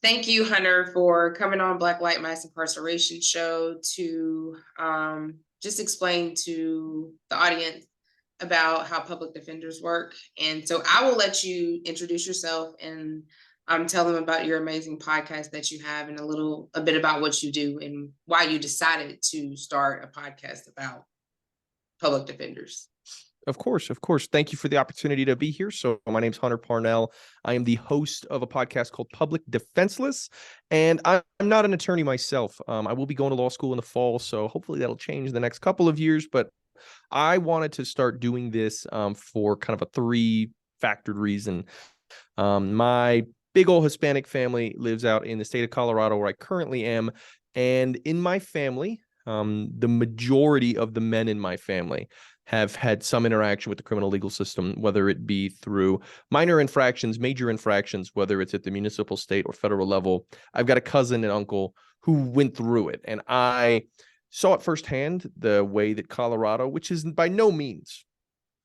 Thank you, Hunter, for coming on Black Light Mass Incarceration show to just explain to the audience about how public defenders work. And so I will let you introduce yourself and tell them about your amazing podcast that you have and a bit about what you do and why you decided to start a podcast about public defenders. Of course. Thank you for the opportunity to be here. So my name's Hunter Parnell. I am the host of a podcast called Public Defenseless, and I'm not an attorney myself. I will be going to law school in the fall, so hopefully that'll change the next couple of years. But I wanted to start doing this for kind of a three-factored reason. My big old Hispanic family lives out in the state of Colorado, where I currently am, and in my family, the majority of the men in my family have had some interaction with the criminal legal system, whether it be through minor infractions, major infractions, whether it's at the municipal, state, or federal level. I've got a cousin and uncle who went through it, and I saw it firsthand, the way that Colorado, which is by no means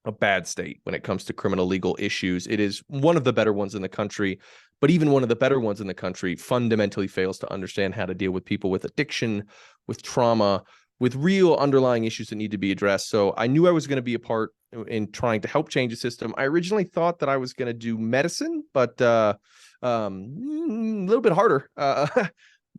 a bad state when it comes to criminal legal issues. It is one of the better ones in the country, but even one of the better ones in the country fundamentally fails to understand how to deal with people with addiction, with trauma, with real underlying issues that need to be addressed. So I knew I was going to be a part in trying to help change the system. I originally thought that I was going to do medicine, but a little bit harder,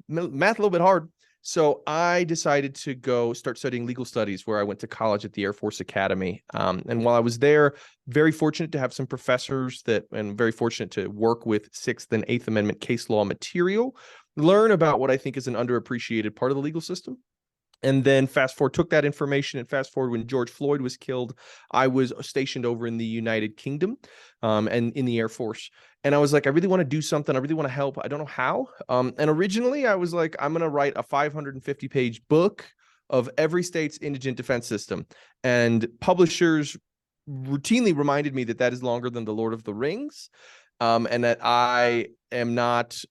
math a little bit hard. So I decided to go start studying legal studies, where I went to college at the Air Force Academy. And while I was there, very fortunate to have some professors and very fortunate to work with Sixth and Eighth Amendment case law material, learn about what I think is an underappreciated part of the legal system. And then took that information and fast forward when George Floyd was killed. I was stationed over in the United Kingdom and in the Air Force. And I was like, I really want to do something. I really want to help. I don't know how. And originally I was like, I'm going to write a 550-page book of every state's indigent defense system. And publishers routinely reminded me that that is longer than The Lord of the Rings. And that I am not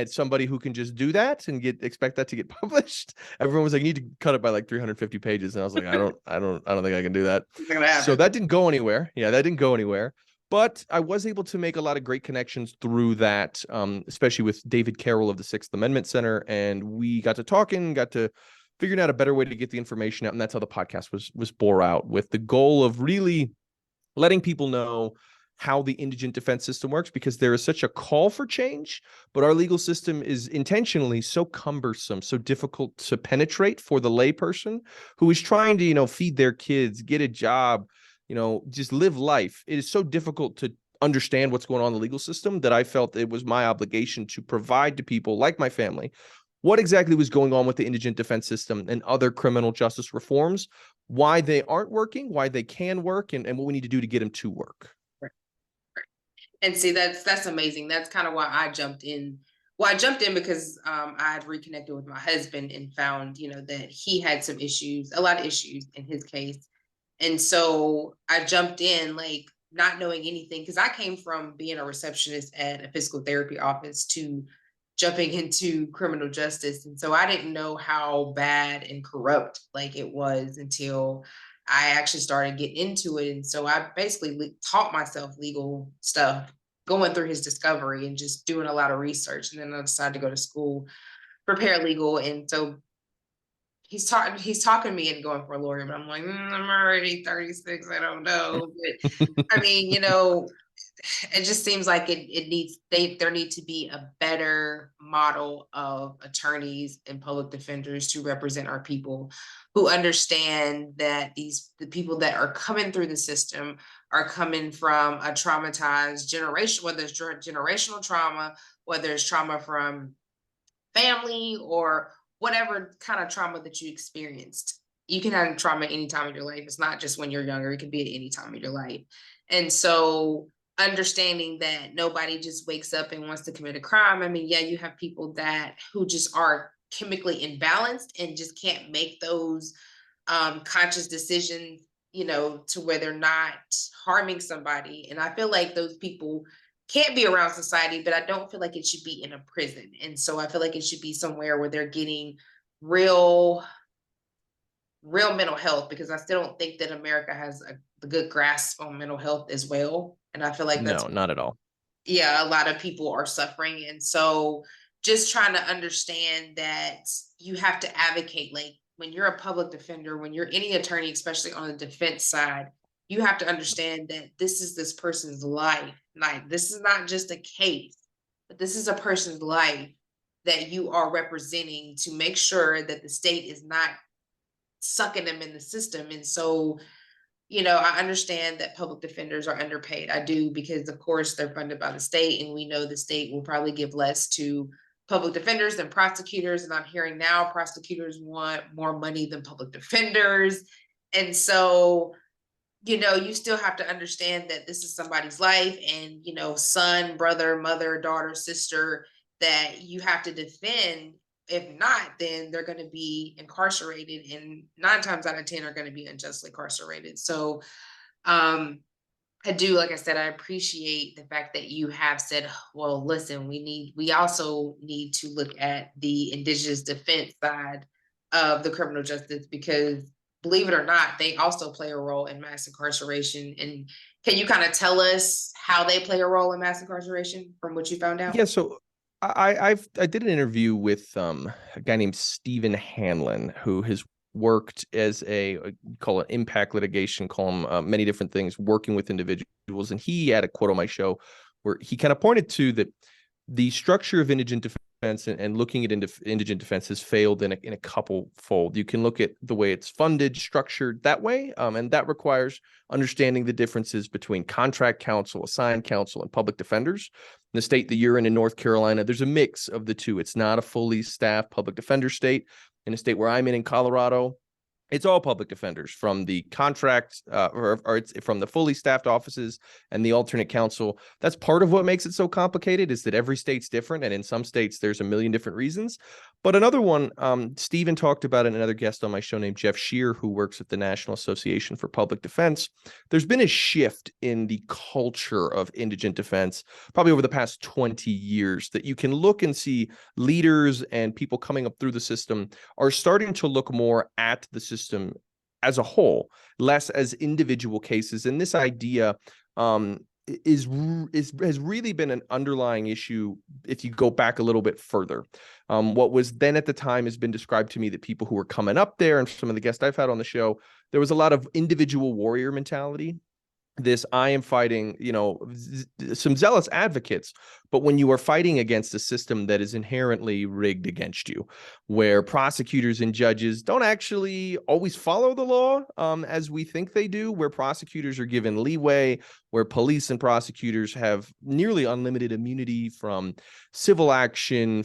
somebody who can just do that and expect that to get published. Everyone was like, you need to cut it by like 350 pages. And I was like, I don't think I can do that. So that didn't go anywhere. Yeah, that didn't go anywhere. But I was able to make a lot of great connections through that, especially with David Carroll of the Sixth Amendment Center. And we got to talking, got to figuring out a better way to get the information out. And that's how the podcast was bore out, with the goal of really letting people know how the indigent defense system works, because there is such a call for change, but our legal system is intentionally so cumbersome, so difficult to penetrate for the layperson who is trying to, feed their kids, get a job, just live life. It is so difficult to understand what's going on in the legal system that I felt it was my obligation to provide to people like my family what exactly was going on with the indigent defense system and other criminal justice reforms, why they aren't working, why they can work, and what we need to do to get them to work. And see, that's amazing. That's kind of why I jumped in. Well, I jumped in because I had reconnected with my husband and found, that he had some issues, a lot of issues in his case. And so I jumped in, like, not knowing anything, because I came from being a receptionist at a physical therapy office to jumping into criminal justice. And so I didn't know how bad and corrupt like it was until I actually started getting into it. And so I basically taught myself legal stuff, going through his discovery and just doing a lot of research. And then I decided to go to school for paralegal. And so he's talking me into going for a lawyer, but I'm like, I'm already 36. I don't know. But I mean, it just seems like there needs to be a better model of attorneys and public defenders to represent our people, who understand that the people that are coming through the system are coming from a traumatized generation, whether it's generational trauma, whether it's trauma from family or whatever kind of trauma that you experienced. You can have trauma any time of your life. It's not just when you're younger. It can be at any time of your life. And so understanding that nobody just wakes up and wants to commit a crime. I mean, yeah, you have people who just are chemically imbalanced and just can't make those conscious decisions, to where they're not harming somebody. And I feel like those people can't be around society, but I don't feel like it should be in a prison. And so I feel like it should be somewhere where they're getting real mental health, because I still don't think that America has a good grasp on mental health as well. And I feel like No, not at all. Yeah, a lot of people are suffering. And so just trying to understand that you have to advocate. Like when you're a public defender, when you're any attorney, especially on the defense side, you have to understand that this is this person's life. Like this is not just a case, but this is a person's life that you are representing to make sure that the state is not sucking them in the system. And so, I understand that public defenders are underpaid. I do, because of course they're funded by the state, and we know the state will probably give less to public defenders than prosecutors. And I'm hearing now prosecutors want more money than public defenders. And so, you still have to understand that this is somebody's life, and, son, brother, mother, daughter, sister, that you have to defend. If not, then they're going to be incarcerated, and 9 times out of 10 are going to be unjustly incarcerated. So, I do, like I said, I appreciate the fact that you have said, well, listen, we also need to look at the indigenous defense side of the criminal justice, because believe it or not, they also play a role in mass incarceration. And can you kind of tell us how they play a role in mass incarceration from what you found out? Yeah, so I did an interview with a guy named Stephen Hanlon, who has worked as call it impact litigation, call him many different things, working with individuals. And he had a quote on my show where he kind of pointed to that the structure of indigent defense and looking at indigent defense has failed in a couple fold. You can look at the way it's funded, structured that way, and that requires understanding the differences between contract counsel, assigned counsel, and public defenders. In the state that you're in North Carolina, there's a mix of the two. It's not a fully staffed public defender state. In a state where I'm in Colorado, it's all public defenders, from the contract or it's from the fully staffed offices and the alternate counsel. That's part of what makes it so complicated, is that every state's different. And in some states, there's a million different reasons. But another one, Stephen talked about it, another guest on my show named Jeff Shear, who works at the National Association for Public Defense. There's been a shift in the culture of indigent defense, probably over the past 20 years, that you can look and see leaders and people coming up through the system are starting to look more at the system as a whole, less as individual cases. And this idea has really been an underlying issue if you go back a little bit further. What was then at the time has been described to me that people who were coming up there, and some of the guests I've had on the show, there was a lot of individual warrior mentality. This, I am fighting, some zealous advocates, but when you are fighting against a system that is inherently rigged against you, where prosecutors and judges don't actually always follow the law as we think they do, where prosecutors are given leeway, where police and prosecutors have nearly unlimited immunity from civil action,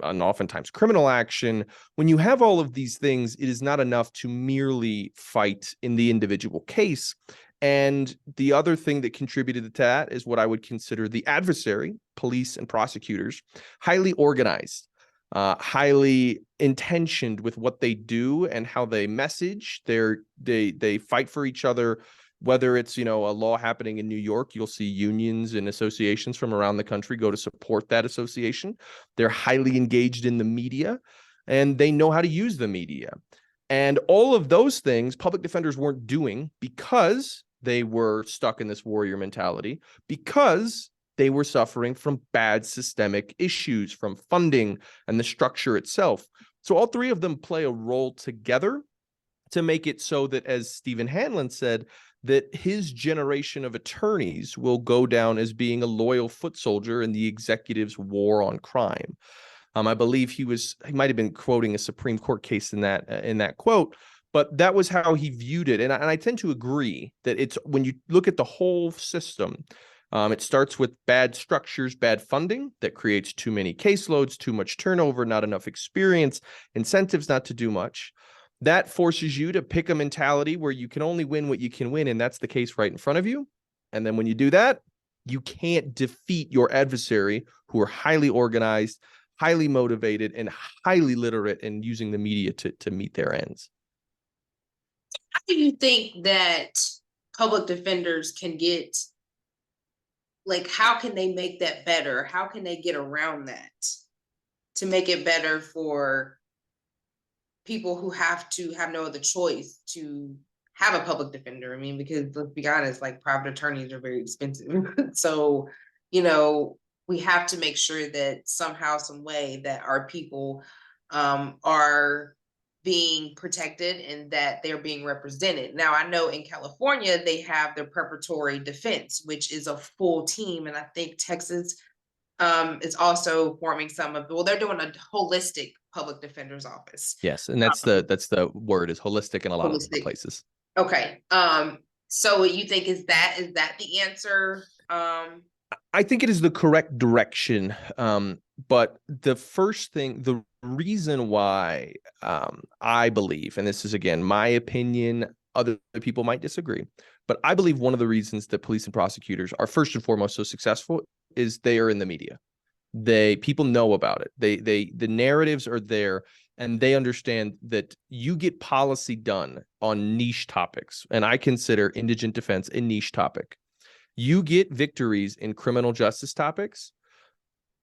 and oftentimes criminal action. When you have all of these things, it is not enough to merely fight in the individual case. And the other thing that contributed to that is what I would consider the adversary, police and prosecutors, highly organized, highly intentioned with what they do and how they message. They fight for each other. Whether it's, a law happening in New York, you'll see unions and associations from around the country go to support that association. They're highly engaged in the media, and they know how to use the media. And all of those things public defenders weren't doing because they were stuck in this warrior mentality, because they were suffering from bad systemic issues, from funding and the structure itself. So all three of them play a role together to make it so that, as Stephen Hanlon said, that his generation of attorneys will go down as being a loyal foot soldier in the executive's war on crime. I believe he might have been quoting a Supreme Court case in that quote, but that was how he viewed it. And I tend to agree that it's, when you look at the whole system, it starts with bad structures, bad funding that creates too many caseloads, too much turnover, not enough experience, incentives not to do much. That forces you to pick a mentality where you can only win what you can win, and that's the case right in front of you. And then when you do that, you can't defeat your adversary, who are highly organized, highly motivated, and highly literate in using the media to meet their ends. How do you think that public defenders can get, how can they make that better? How can they get around that to make it better for people who have no other choice to have a public defender? I mean, because let's be honest, private attorneys are very expensive. So, we have to make sure that somehow, some way that our people are being protected and that they're being represented. Now, I know in California, they have their preparatory defense, which is a full team. And I think Texas is also forming some of, well, they're doing a holistic public defender's office. Yes, and that's the word, is holistic in a lot of Holistic. places. Okay. So what you think is that the answer? I think it is the correct direction. But the reason why I believe, and this is again my opinion, other people might disagree, but I believe one of the reasons that police and prosecutors are first and foremost so successful is they are in the media. People know about it. The narratives are there, and they understand that you get policy done on niche topics, and I consider indigent defense a niche topic. You get victories in criminal justice topics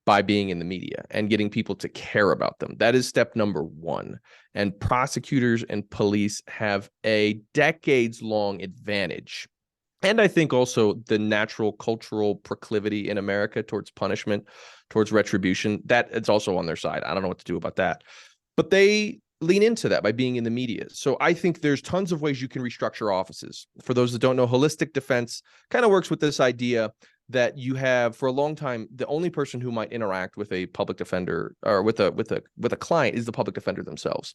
by being in the media and getting people to care about them. That is step number one. And prosecutors and police have a decades-long advantage. And I think also the natural cultural proclivity in America towards punishment, towards retribution, that it's also on their side. I don't know what to do about that. But they lean into that by being in the media. So I think there's tons of ways you can restructure offices. For those that don't know, holistic defense kind of works with this idea that you have, for a long time, the only person who might interact with a public defender or with a client is the public defender themselves.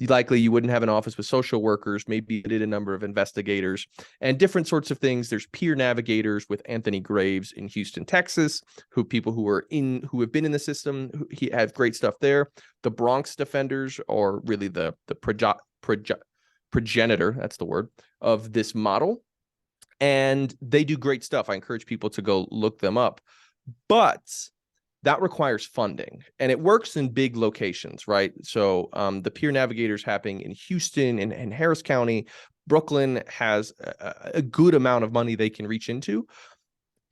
Likely you wouldn't have an office with social workers, maybe did a number of investigators and different sorts of things. There's peer navigators with Anthony Graves in Houston, Texas, who have been in the system, he have great stuff there. The Bronx defenders are really the progenitor, that's the word, of this model. And they do great stuff. I encourage people to go look them up. But that requires funding, and it works in big locations, right? So the peer navigators happening in Houston and Harris County, Brooklyn has a good amount of money they can reach into.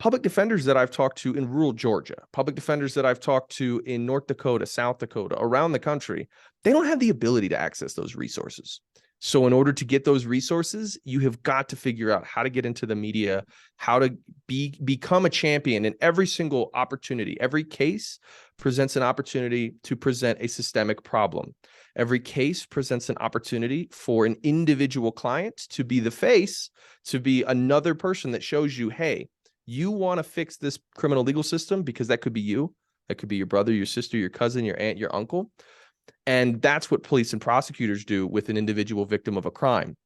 Public defenders that I've talked to in rural Georgia, public defenders that I've talked to in North Dakota, South Dakota, around the country, they don't have the ability to access those resources. So in order to get those resources, you have got to figure out how to get into the media, how to become a champion in every single opportunity. Every case presents an opportunity to present a systemic problem. Every case presents an opportunity for an individual client to be the face, to be another person that shows you, hey, you want to fix this criminal legal system, because that could be you. That could be your brother, your sister, your cousin, your aunt, your uncle. And that's what police and prosecutors do with an individual victim of a crime.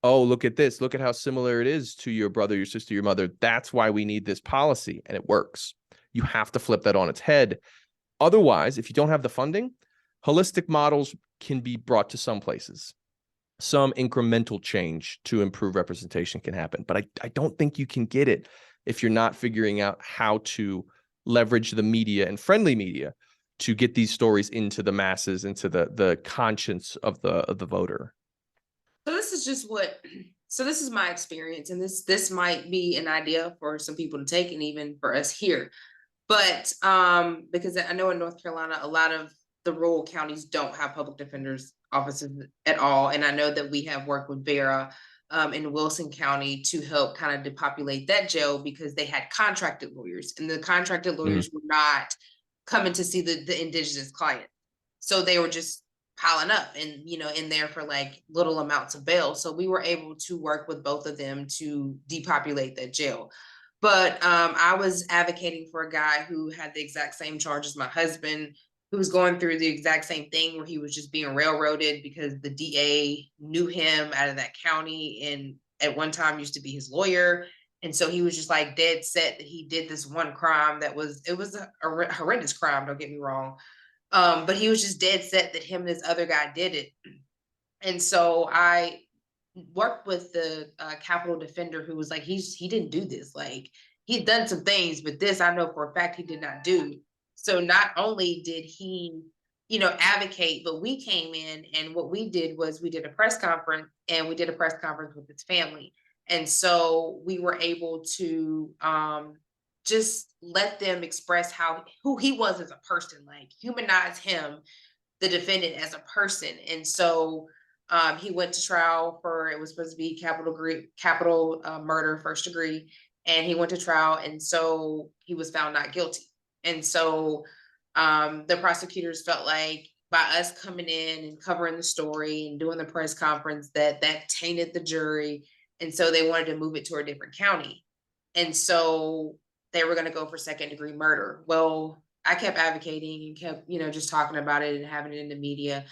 Oh, look at this. Look at how similar it is to your brother, your sister, your mother. That's why we need this policy. And it works. You have to flip that on its head. Otherwise, if you don't have the funding, holistic models can be brought to some places. Some incremental change to improve representation can happen. But I don't think you can get it if you're not figuring out how to leverage the media and friendly media to get these stories into the masses, into the conscience of the voter. So this is my experience, and this might be an idea for some people to take, and even for us here. But because I know in North Carolina, a lot of the rural counties don't have public defenders offices at all. And I know that we have worked with Vera in Wilson County to help kind of depopulate that jail, because they had contracted lawyers, and the contracted lawyers were not coming to see the indigenous client. So they were just piling up and, in there for like little amounts of bail. So we were able to work with both of them to depopulate that jail. But I was advocating for a guy who had the exact same charge as my husband, who was going through the exact same thing, where he was just being railroaded because the DA knew him out of that county and at one time used to be his lawyer. And so he was just like dead set that he did this one crime it was a horrendous crime, don't get me wrong. But he was just dead set that him and this other guy did it. And so I worked with the Capitol defender, who was like, he didn't do this. Like, he'd done some things, but this I know for a fact he did not do. So not only did he, advocate, but we came in, and what we did was we did a press conference, and we did a press conference with his family. And so we were able to just let them express who he was as a person, like humanize him, the defendant, as a person. And so he went to trial for, it was supposed to be capital murder, first degree, and he went to trial. And so he was found not guilty. And so the prosecutors felt like by us coming in and covering the story and doing the press conference that tainted the jury. And so they wanted to move it to a different county. And so they were going to go for second degree murder. Well, I kept advocating and kept, just talking about it and having it in the media.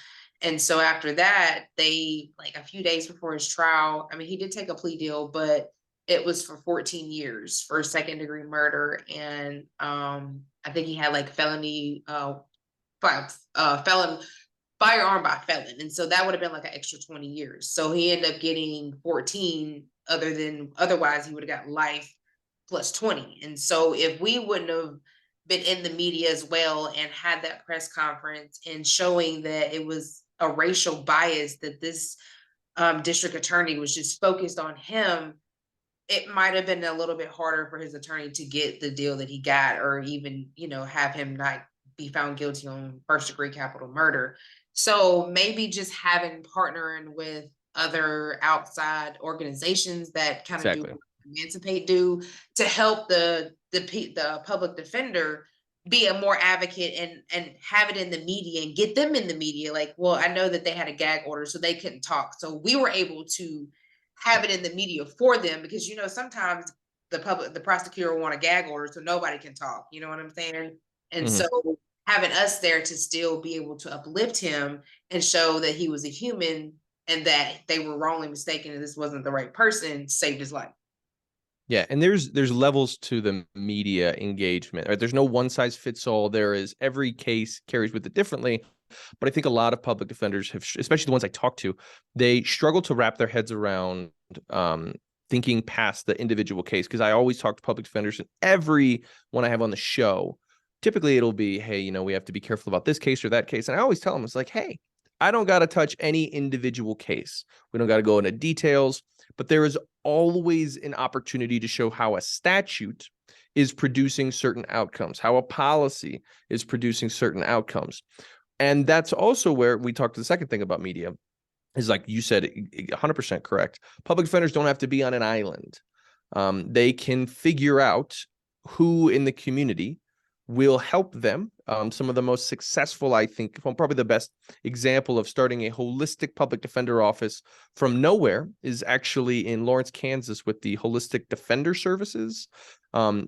And so after that, they, like a few days before his trial, I mean, he did take a plea deal, but it was for 14 years for second degree murder. And I think he had like felony, felon, firearm by felon. And so that would have been like an extra 20 years. So he ended up getting 14, otherwise he would have got life plus 20. And so if we wouldn't have been in the media as well and had that press conference and showing that it was a racial bias, that this district attorney was just focused on him, it might have been a little bit harder for his attorney to get the deal that he got, or even, have him not be found guilty on first degree capital murder. So maybe just partnering with other outside organizations that kind of do emancipate do to help the public defender be a more advocate and have it in the media and get them in the media. Like, well, I know that they had a gag order, so they couldn't talk. So we were able to have it in the media for them because, sometimes the prosecutor will want a gag order so nobody can talk. You know what I'm saying? And so having us there to still be able to uplift him and show that he was a human and that they were wrongly mistaken and this wasn't the right person saved his life. Yeah, and there's levels to the media engagement. Right? There's no one size fits all. There is, every case carries with it differently. But I think a lot of public defenders have, especially the ones I talk to, they struggle to wrap their heads around thinking past the individual case. Because I always talk to public defenders, and every one I have on the show, typically it'll be, hey, we have to be careful about this case or that case. And I always tell them, it's like, hey, I don't got to touch any individual case. We don't got to go into details, but there is always an opportunity to show how a statute is producing certain outcomes, how a policy is producing certain outcomes. And that's also where we talk to the second thing about media is, like you said, 100% correct. Public defenders don't have to be on an island. They can figure out who in the community will help them. Some of the most successful, I think, probably the best example of starting a holistic public defender office from nowhere is actually in Lawrence, Kansas, with the Holistic Defender Services,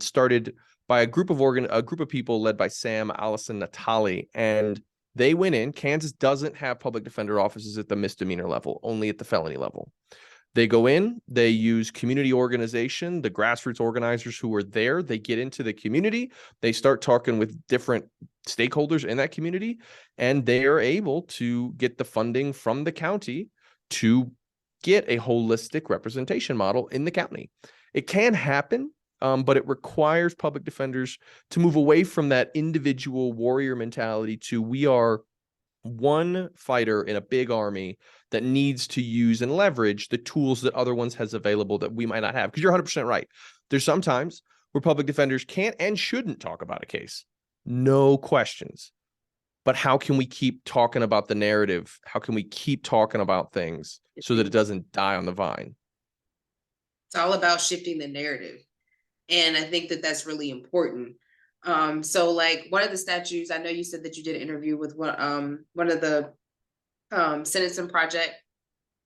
started by a group of people led by Sam, Allison, Natali, and they went in. Kansas doesn't have public defender offices at the misdemeanor level, only at the felony level. They go in, they use community organization, the grassroots organizers who are there, they get into the community, they start talking with different stakeholders in that community, and they are able to get the funding from the county to get a holistic representation model in the county. It can happen, but it requires public defenders to move away from that individual warrior mentality to, we are one fighter in a big army that needs to use and leverage the tools that other ones has available that we might not have. Because you're 100% right. There's sometimes where public defenders can't and shouldn't talk about a case. No questions. But how can we keep talking about the narrative? How can we keep talking about things so that it doesn't die on the vine? It's all about shifting the narrative. And I think that that's really important. So like one of the statutes, I know you said that you did an interview with one of the Sentencing Project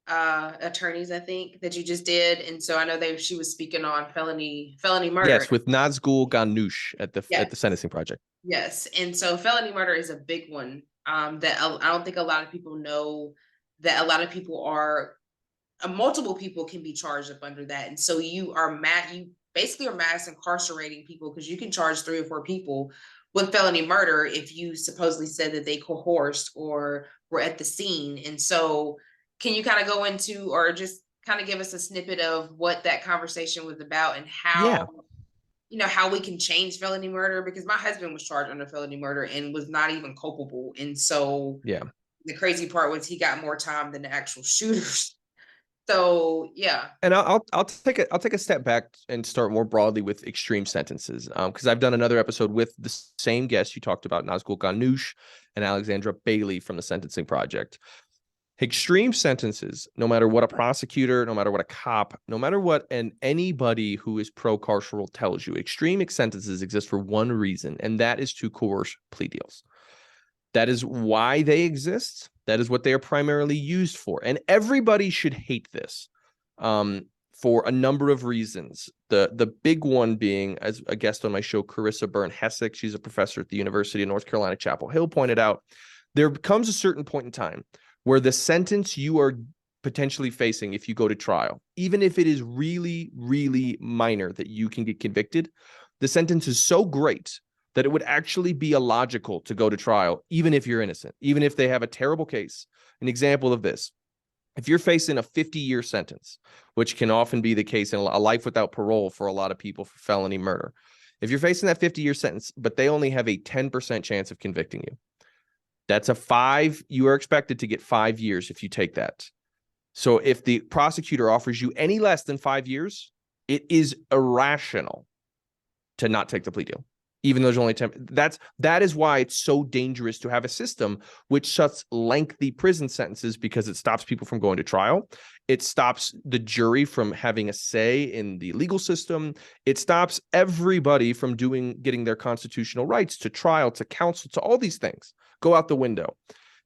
attorneys, I think, that you just did. And so I know she was speaking on felony murder. Yes, with Nazgul Ghanoush at the Sentencing Project. Yes. And so felony murder is a big one that I don't think a lot of people know, that a lot of people are, multiple people can be charged up under that. And so you basically are mass incarcerating people, because you can charge 3 or 4 people with felony murder if you supposedly said that they coerced or were at the scene. And so can you kind of go into, or just kind of give us a snippet of what that conversation was about and how, how we can change felony murder? Because my husband was charged under felony murder and was not even culpable. And so the crazy part was he got more time than the actual shooters. So and I'll take a step back and start more broadly with extreme sentences, because I've done another episode with the same guest you talked about, Nazgul Ghanoush and Alexandra Bailey from the Sentencing Project. Extreme sentences, no matter what a prosecutor, no matter what a cop, no matter what anybody who is pro-carceral tells you, extreme sentences exist for one reason, and that is to coerce plea deals. That is why they exist. That is what they are primarily used for. And everybody should hate this for a number of reasons. The big one being, as a guest on my show, Carissa Byrne-Hessick, she's a professor at the University of North Carolina, Chapel Hill, pointed out, there comes a certain point in time where the sentence you are potentially facing if you go to trial, even if it is really, really minor that you can get convicted, the sentence is so great that it would actually be illogical to go to trial, even if you're innocent, even if they have a terrible case. An example of this, if you're facing a 50-year sentence, which can often be the case in a life without parole for a lot of people for felony murder, if you're facing that 50-year sentence, but they only have a 10% chance of convicting you, that's you are expected to get 5 years if you take that. So if the prosecutor offers you any less than 5 years, it is irrational to not take the plea deal, even though there's only 10. That is why it's so dangerous to have a system which sets lengthy prison sentences, because it stops people from going to trial. It stops the jury from having a say in the legal system. It stops everybody from getting their constitutional rights to trial, to counsel, to all these things go out the window.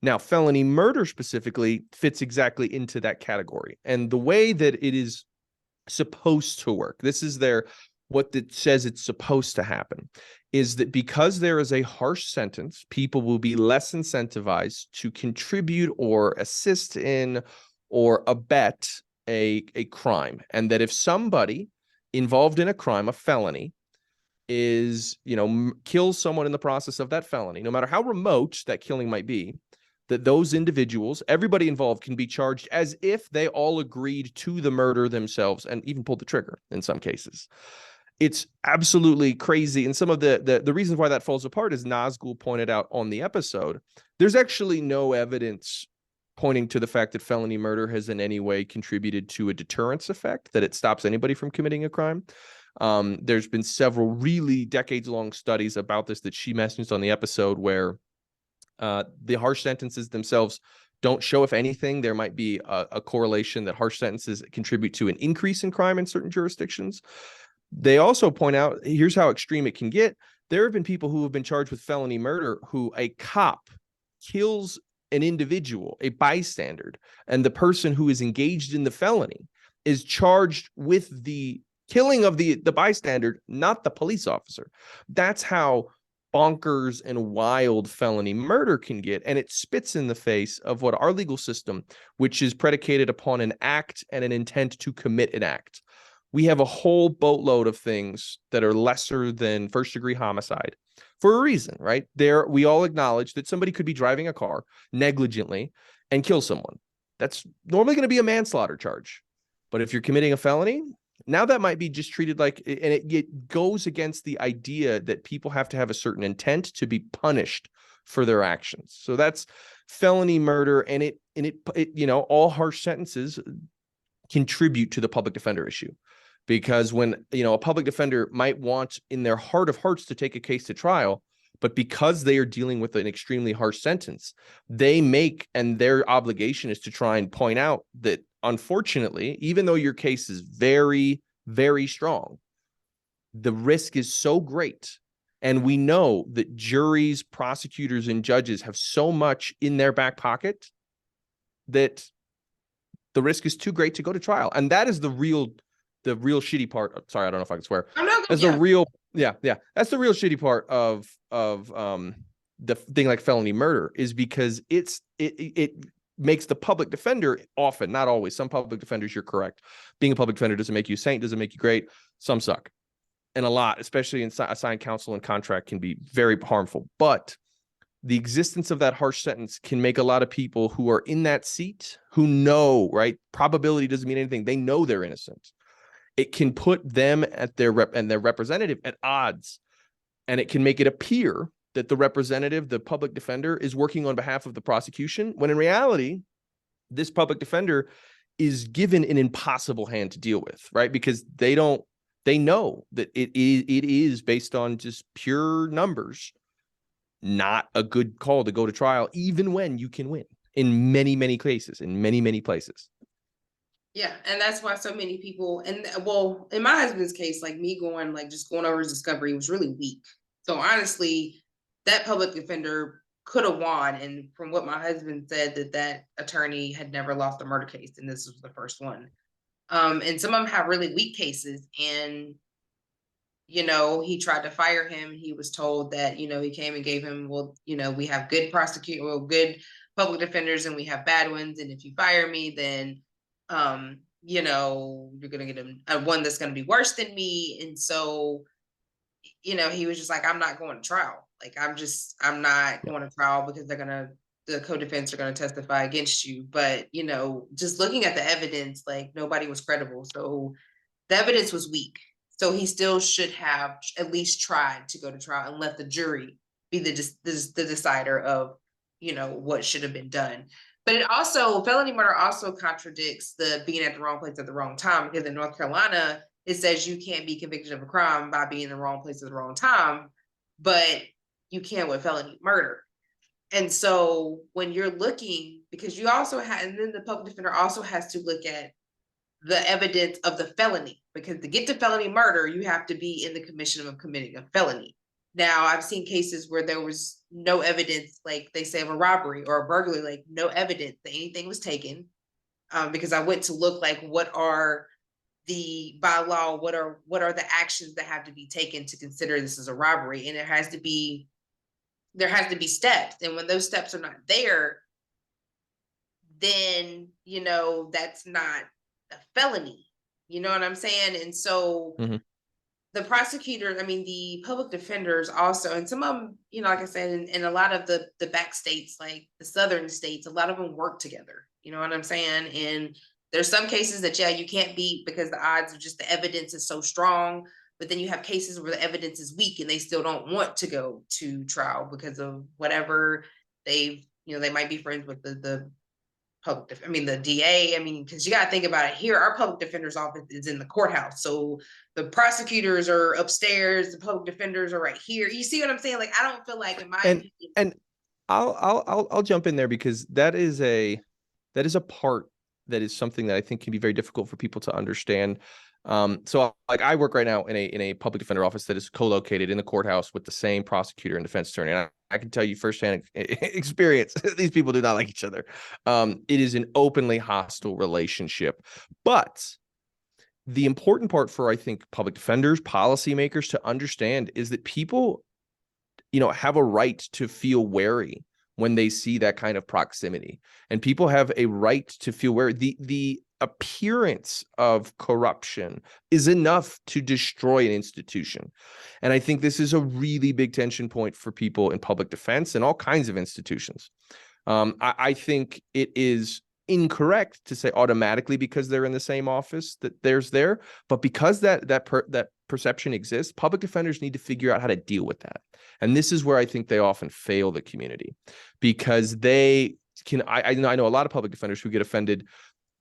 Now, felony murder specifically fits exactly into that category. And the way that it is supposed to work, this is what it says it's supposed to happen, is that because there is a harsh sentence, people will be less incentivized to contribute or assist in or abet a crime. And that if somebody involved in a crime, a felony, kills someone in the process of that felony, no matter how remote that killing might be, that those individuals, everybody involved, can be charged as if they all agreed to the murder themselves and even pulled the trigger in some cases. It's absolutely crazy. And some of the reasons why that falls apart, as Nazgul pointed out on the episode, there's actually no evidence pointing to the fact that felony murder has in any way contributed to a deterrence effect, that it stops anybody from committing a crime. There's been several really decades-long studies about this that she mentions on the episode, where the harsh sentences themselves don't show, if anything, there might be a correlation that harsh sentences contribute to an increase in crime in certain jurisdictions. They also point out, here's how extreme it can get. There have been people who have been charged with felony murder who a cop kills an individual, a bystander, and the person who is engaged in the felony is charged with the killing of the bystander, not the police officer. That's how bonkers and wild felony murder can get. And it spits in the face of what our legal system, which is predicated upon an act and an intent to commit an act. We have a whole boatload of things that are lesser than first-degree homicide for a reason, right? We all acknowledge that somebody could be driving a car negligently and kill someone. That's normally going to be a manslaughter charge. But if you're committing a felony, now that might be just treated like, and it goes against the idea that people have to have a certain intent to be punished for their actions. So that's felony murder, and it all harsh sentences contribute to the public defender issue. Because when, a public defender might want in their heart of hearts to take a case to trial, but because they are dealing with an extremely harsh sentence, and their obligation is to try and point out that, unfortunately, even though your case is very, very strong, the risk is so great. And we know that juries, prosecutors, and judges have so much in their back pocket that the risk is too great to go to trial. And that is the real shitty part. Sorry, I don't know if I can swear. That's the real, that's the real shitty part of the thing like felony murder, is because it makes the public defender, often, not always, some public defenders, you're correct. Being a public defender doesn't make you a saint, doesn't make you great. Some suck. And a lot, especially in assigned counsel and contract, can be very harmful. But the existence of that harsh sentence can make a lot of people who are in that seat, who know, right? Probability doesn't mean anything. They know they're innocent. It can put them and their representative at odds, and it can make it appear that the representative, the public defender, is working on behalf of the prosecution, when in reality, this public defender is given an impossible hand to deal with, right? Because they know that it is based on just pure numbers, not a good call to go to trial, even when you can win in many, many cases, in many, many places. Yeah, and that's why so many people, and well, in my husband's case, like me going, like just going over his discovery was really weak. So honestly, that public defender could have won. And from what my husband said, that attorney had never lost a murder case, and this was the first one. And some of them have really weak cases, and he tried to fire him. He was told that, he came and gave him, well, we have good good public defenders, and we have bad ones. And if you fire me, then, you're going to get a one that's going to be worse than me. And so, he was just like, I'm not going to trial. Like, I'm not going to trial because the co-defense are going to testify against you. But, just looking at the evidence, like nobody was credible. So the evidence was weak. So he still should have at least tried to go to trial and let the jury be the decider of, what should have been done. But felony murder also contradicts the being at the wrong place at the wrong time, because in North Carolina, it says you can't be convicted of a crime by being in the wrong place at the wrong time, but you can with felony murder. And so when you're looking, because you also have, and then the public defender also has to look at the evidence of the felony, because to get to felony murder, you have to be in the commission of committing a felony. Now, I've seen cases where there was no evidence, like they say of a robbery or a burglary, like no evidence that anything was taken. Because I went to look like by law, what are the actions that have to be taken to consider this as a robbery, and there has to be steps, and when those steps are not there, then that's not a felony. You know what I'm saying? And so the prosecutors, the public defenders also, and some of them, like I said, in a lot of the back states, like the southern states, a lot of them work together. You know what I'm saying? And there's some cases that, you can't beat because the odds of just the evidence is so strong. But then you have cases where the evidence is weak and they still don't want to go to trial because of whatever they might be friends with the the DA. Because you got to think about it here. Our public defender's office is in the courthouse. So the prosecutors are upstairs. The public defenders are right here. You see what I'm saying? Like, I don't feel like, in my opinion. And I'll jump in there, because that is a part that is something that I think can be very difficult for people to understand. So like I work right now in a public defender office that is co-located in the courthouse with the same prosecutor and defense attorney. And I can tell you firsthand experience, these people do not like each other. It is an openly hostile relationship. But the important part for, I think, public defenders, policymakers to understand is that people, have a right to feel wary when they see that kind of proximity, and people have a right to feel wary. The appearance of corruption is enough to destroy an institution. And I think this is a really big tension point for people in public defense and all kinds of institutions. I think it is incorrect to say automatically because they're in the same office that there's there, but because that perception exists, public defenders need to figure out how to deal with that. And this is where I think they often fail the community, because they can, I know a lot of public defenders who get offended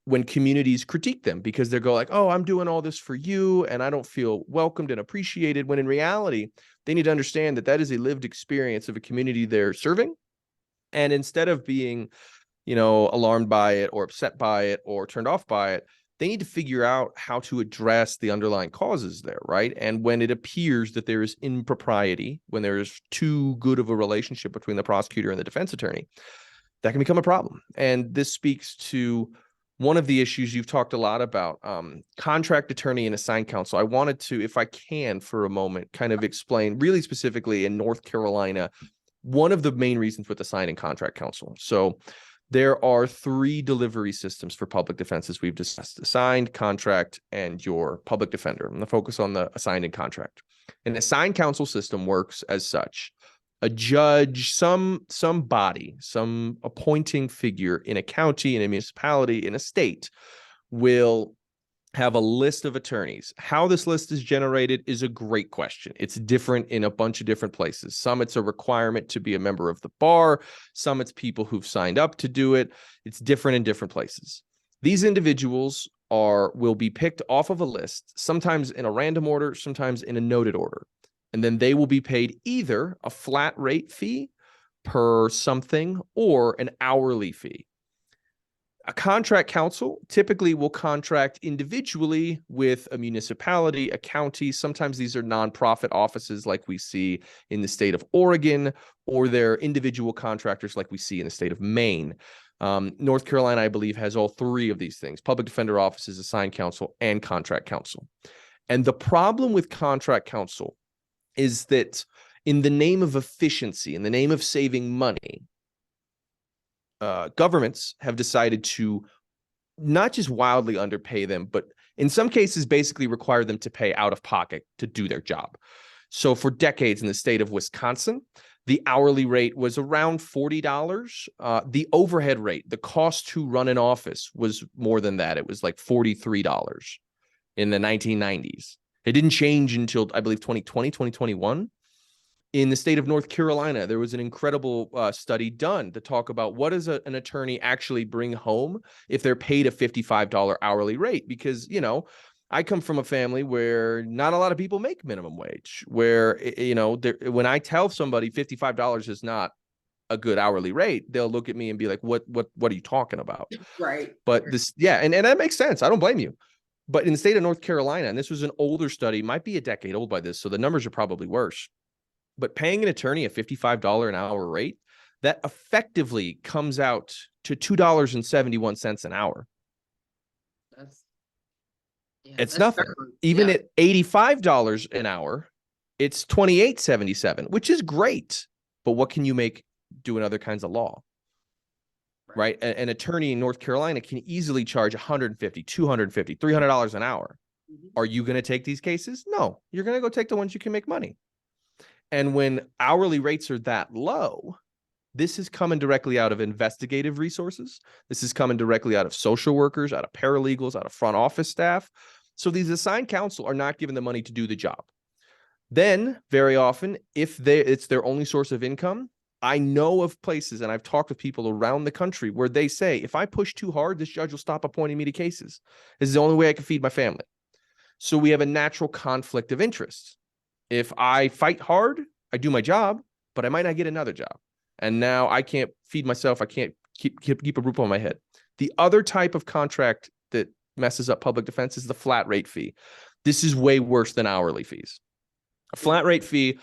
when communities critique them, because they go like, oh, I'm doing all this for you and I don't feel welcomed and appreciated, when in reality, they need to understand that that is a lived experience of a community they're serving. And instead of being, alarmed by it or upset by it or turned off by it, they need to figure out how to address the underlying causes there, right? And when it appears that there is impropriety, when there is too good of a relationship between the prosecutor and the defense attorney, that can become a problem. And this speaks to one of the issues you've talked a lot about, contract attorney and assigned counsel. I wanted to, if I can for a moment, kind of explain really specifically in North Carolina, one of the main reasons with assigned and contract counsel. So there are 3 delivery systems for public defenses we've discussed: assigned, contract, and your public defender. I'm going to focus on the assigned and contract. An assigned counsel system works as such. A judge, some body, some appointing figure in a county, in a municipality, in a state will have a list of attorneys. How this list is generated is a great question. It's different in a bunch of different places. Some it's a requirement to be a member of the bar. Some it's people who've signed up to do it. It's different in different places. These individuals will be picked off of a list, sometimes in a random order, sometimes in a noted order. And then they will be paid either a flat rate fee per something or an hourly fee. A contract counsel typically will contract individually with a municipality, a county. Sometimes these are nonprofit offices like we see in the state of Oregon, or they're individual contractors like we see in the state of Maine. North Carolina, I believe, has all three of these things: public defender offices, assigned counsel, and contract counsel. And the problem with contract counsel is that in the name of efficiency, in the name of saving money, governments have decided to not just wildly underpay them, but in some cases basically require them to pay out of pocket to do their job. So for decades in the state of Wisconsin, the hourly rate was around $40. The overhead rate, the cost to run an office, was more than that. It was like $43 in the 1990s. It didn't change until, I believe, 2020, 2021. In the state of North Carolina, there was an incredible study done to talk about what does an attorney actually bring home if they're paid a $55 hourly rate. Because, you know, I come from a family where not a lot of people make minimum wage, where, you know, when I tell somebody $55 is not a good hourly rate, they'll look at me and be like, what are you talking about? Right. But this, yeah, and that makes sense. I don't blame you. But in the state of North Carolina, and this was an older study, might be a decade old by this, so the numbers are probably worse. But paying an attorney a $55 an hour rate, that effectively comes out to $2.71 an hour. It's nothing. Even at $85 an hour, it's $28.77, which is great. But what can you make doing other kinds of law? Right? An attorney in North Carolina can easily charge $150, $250, $300 an hour. Are you going to take these cases? No, you're going to go take the ones you can make money. And when hourly rates are that low, this is coming directly out of investigative resources. This is coming directly out of social workers, out of paralegals, out of front office staff. So these assigned counsel are not given the money to do the job. Then, very often, if it's their only source of income, I know of places, and I've talked with people around the country, where they say, if I push too hard, this judge will stop appointing me to cases. This is the only way I can feed my family. So we have a natural conflict of interest. If I fight hard, I do my job, but I might not get another job. And now I can't feed myself. I can't keep a roof on my head. The other type of contract that messes up public defense is the flat rate fee. This is way worse than hourly fees. A flat rate fee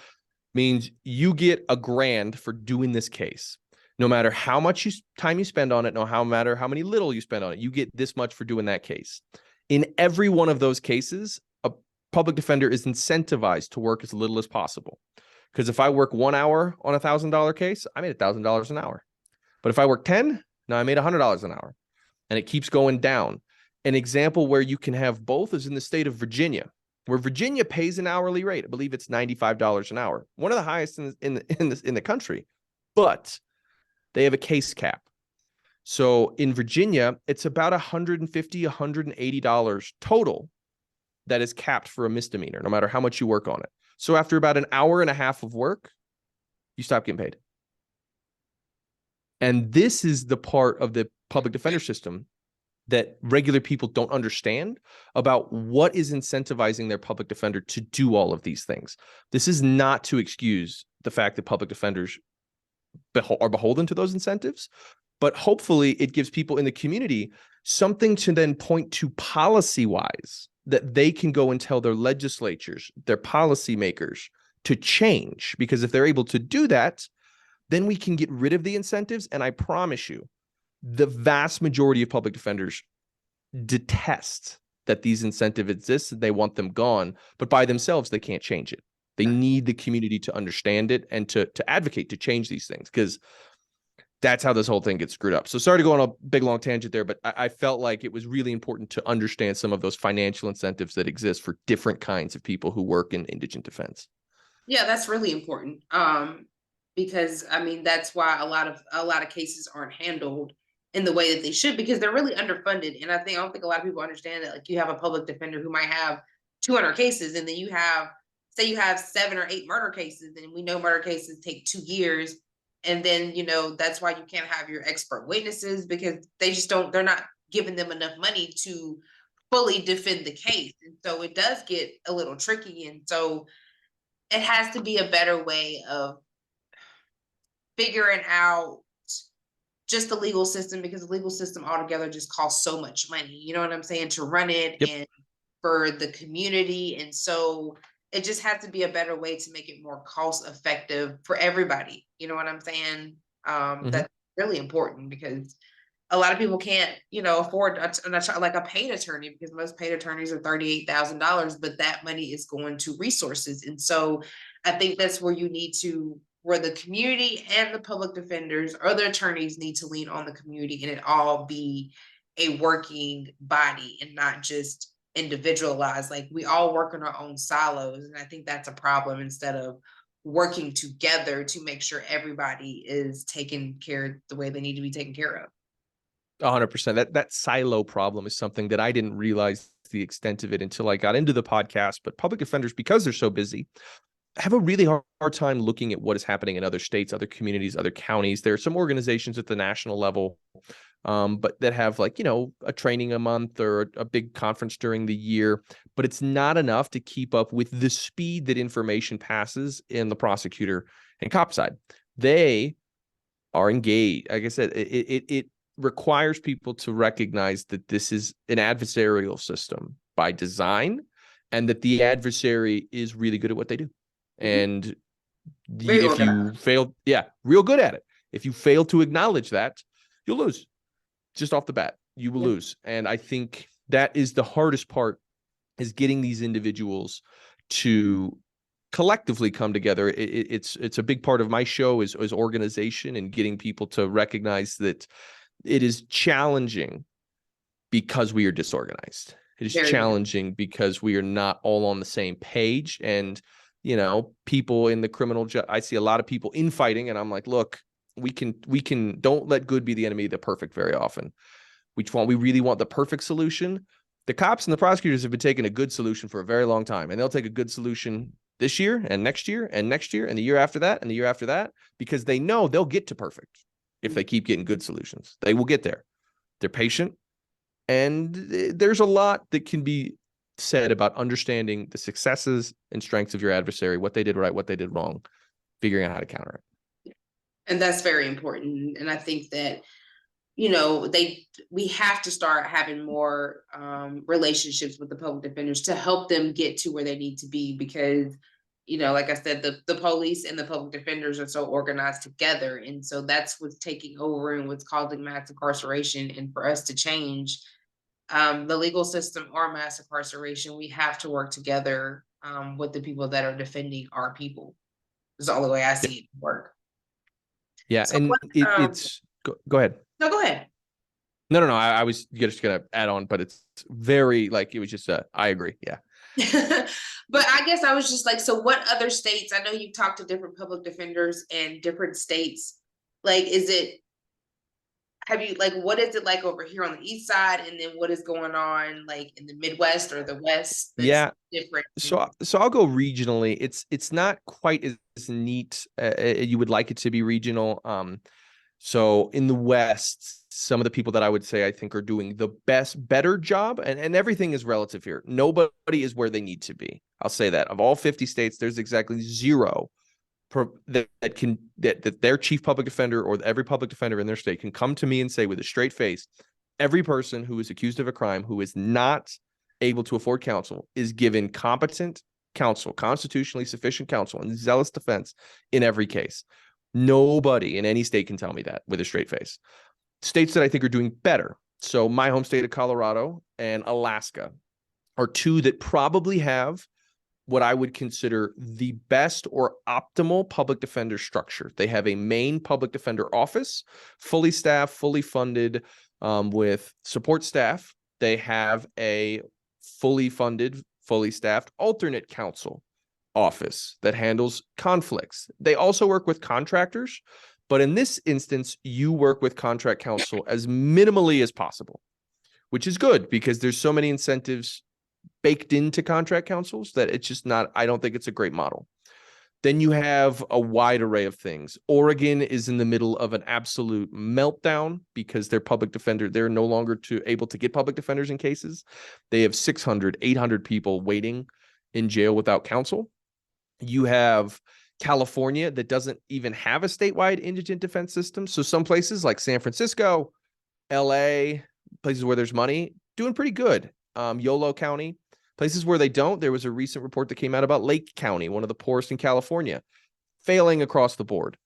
means you get $1,000 for doing this case. No matter how much time you spend on it, no matter how many little you spend on it, you get this much for doing that case. In every one of those cases, public defender is incentivized to work as little as possible. Because if I work 1 hour on $1,000 case, I made $1,000 an hour. But if I work 10, now I made $100 an hour. And it keeps going down. An example where you can have both is in the state of Virginia, where Virginia pays an hourly rate. I believe it's $95 an hour, one of the highest in the country. But they have a case cap. So in Virginia, it's about $150, $180 total that is capped for a misdemeanor, no matter how much you work on it. So after about an hour and a half of work, you stop getting paid. And this is the part of the public defender system that regular people don't understand about what is incentivizing their public defender to do all of these things. This is not to excuse the fact that public defenders are beholden to those incentives, but hopefully it gives people in the community something to then point to policy-wise that they can go and tell their legislatures, their policymakers to change. Because if they're able to do that, then we can get rid of the incentives. And I promise you, the vast majority of public defenders detest that these incentives exist. They want them gone, but by themselves, they can't change it. They need the community to understand it and to advocate to change these things, because that's how this whole thing gets screwed up. So sorry to go on a big, long tangent there, but I felt like it was really important to understand some of those financial incentives that exist for different kinds of people who work in indigent defense. Yeah, that's really important. Because I mean, that's why a lot of cases aren't handled in the way that they should, because they're really underfunded. And I don't think a lot of people understand that. Like, you have a public defender who might have 200 cases, and then you have 7 or 8 murder cases, and we know murder cases take 2 years. And then, that's why you can't have your expert witnesses, because they're not giving them enough money to fully defend the case. And so it does get a little tricky. And so it has to be a better way of figuring out just the legal system, because the legal system altogether just costs so much money, you know what I'm saying, to run it Yep. and for the community. And so it just has to be a better way to make it more cost effective for everybody. You know what I'm saying? That's really important, because a lot of people can't, afford like a paid attorney, because most paid attorneys are $38,000, but that money is going to resources. And so I think that's where where the community and the public defenders or the attorneys need to lean on the community, and it all be a working body and not just individualized. Like, we all work in our own silos. And I think that's a problem, instead of working together to make sure everybody is taken care of the way they need to be taken care of. 100%. That silo problem is something that I didn't realize the extent of it until I got into the podcast. But public defenders, because they're so busy, have a really hard time looking at what is happening in other states, other communities, other counties. There are some organizations at the national level, but that have a training a month or a big conference during the year. But it's not enough to keep up with the speed that information passes in the prosecutor and cop side. They are engaged. Like I said, it requires people to recognize that this is an adversarial system by design, and that the adversary is really good at what they do. And if you fail, real good at it. If you fail to acknowledge that, you'll lose. Just off the bat, you will lose. And I think that is the hardest part, is getting these individuals to collectively come together. It's a big part of my show is organization, and getting people to recognize that it is challenging because we are disorganized. It is challenging because we are not all on the same page. And people in the criminal, I see a lot of people infighting, and I'm like, look, we can don't let good be the enemy of the perfect very often. We really want the perfect solution. The cops and the prosecutors have been taking a good solution for a very long time, and they'll take a good solution this year and next year and next year and the year after that and the year after that, because they know they'll get to perfect if they keep getting good solutions. They will get there. They're patient, and there's a lot that can be said about understanding the successes and strengths of your adversary, what they did right, what they did wrong, figuring out how to counter it. And that's very important. And I think that, we have to start having more relationships with the public defenders to help them get to where they need to be, because, like I said, the police and the public defenders are so organized together. And so that's what's taking over and what's causing mass incarceration. And for us to change the legal system or mass incarceration, we have to work together with the people that are defending our people. It's the only way I see it work. Yeah. So and it's go ahead. No, go ahead. No. I was just going to add on, but it's very it was just I agree. Yeah. But I guess I was just like, so what other states, I know you've talked to different public defenders in different states. What is it like over here on the east side, and then what is going on in the Midwest or the West that's different? So I'll go regionally. It's not quite as neat you would like it to be regional. So in the West, some of the people that I would say I think are doing the better job, and everything is relative here. Nobody is where they need to be. I'll say that. Of all 50 states, there's exactly zero that their chief public defender or every public defender in their state can come to me and say with a straight face, every person who is accused of a crime who is not able to afford counsel is given competent counsel, constitutionally sufficient counsel, and zealous defense in every case. Nobody in any state can tell me that with a straight face. States that I think are doing better. So my home state of Colorado and Alaska are two that probably have what I would consider the best or optimal public defender structure. They have a main public defender office, fully staffed, fully funded, with support staff. They have a fully funded, fully staffed alternate counsel office that handles conflicts. They also work with contractors, but in this instance, you work with contract counsel as minimally as possible, which is good because there's so many incentives baked into contract counsels that it's just not, I don't think it's a great model. Then you have a wide array of things. Oregon is in the middle of an absolute meltdown because their public defender, they're no longer able to get public defenders in cases. They have 600, 800 people waiting in jail without counsel. You have California that doesn't even have a statewide indigent defense system. So some places like San Francisco, LA, places where there's money, doing pretty good. Yolo County, places where they don't. There was a recent report that came out about Lake County, one of the poorest in California, failing across the board.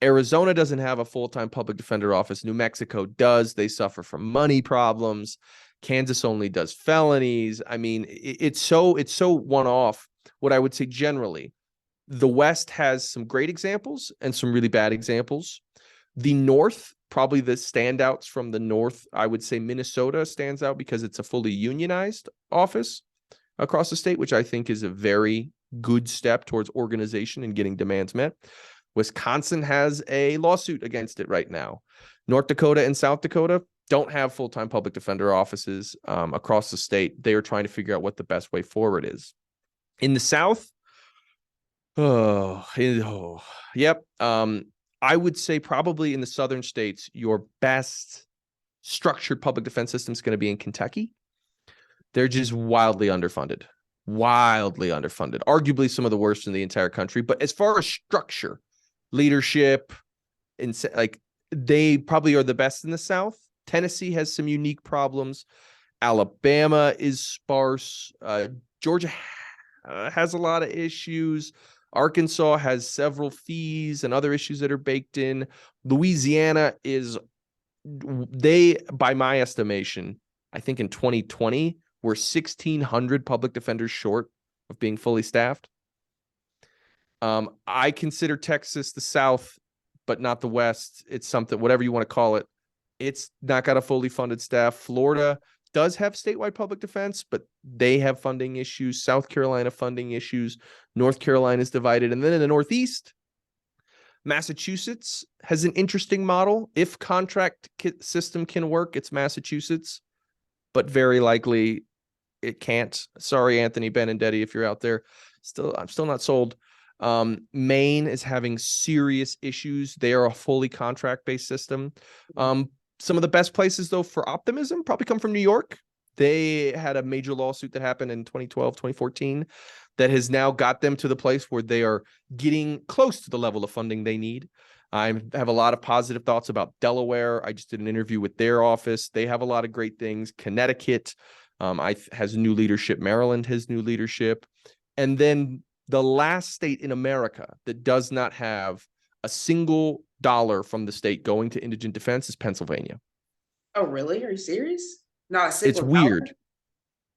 Arizona doesn't have a full-time public defender office. New Mexico does. They suffer from money problems. Kansas only does felonies. I mean, it's so one-off. What I would say generally, the West has some great examples and some really bad examples. The North, probably the standouts from the North, I would say Minnesota stands out because it's a fully unionized office across the state, which I think is a very good step towards organization and getting demands met. Wisconsin has a lawsuit against it right now. North Dakota and South Dakota don't have full-time public defender offices across the state. They are trying to figure out what the best way forward is. In the South, yep. I would say probably in the southern states, your best structured public defense system is going to be in Kentucky. They're just wildly underfunded, arguably some of the worst in the entire country. But as far as structure, leadership, and like they probably are the best in the South. Tennessee has some unique problems. Alabama is sparse. Georgia has a lot of issues. Arkansas has several fees and other issues that are baked in. Louisiana by my estimation, I think in 2020, we're 1,600 public defenders short of being fully staffed. I consider Texas the South, but not the West. It's something, whatever you want to call it. It's not got a fully funded staff. Florida does have statewide public defense, but they have funding issues. South Carolina funding issues. North Carolina is divided. And then in the Northeast, Massachusetts has an interesting model. If contract system can work, it's Massachusetts, but very likely it can't. Sorry, Anthony Benindetti, if you're out there. I'm still not sold. Maine is having serious issues. They are a fully contract-based system. Some of the best places, though, for optimism probably come from New York. They had a major lawsuit that happened in 2012, 2014 that has now got them to the place where they are getting close to the level of funding they need. I have a lot of positive thoughts about Delaware. I just did an interview with their office. They have a lot of great things. Connecticut has new leadership. Maryland has new leadership. And then the last state in America that does not have a single dollar from the state going to indigent defense is Pennsylvania. Oh, really? Are you serious? Not a single It's weird. Dollar?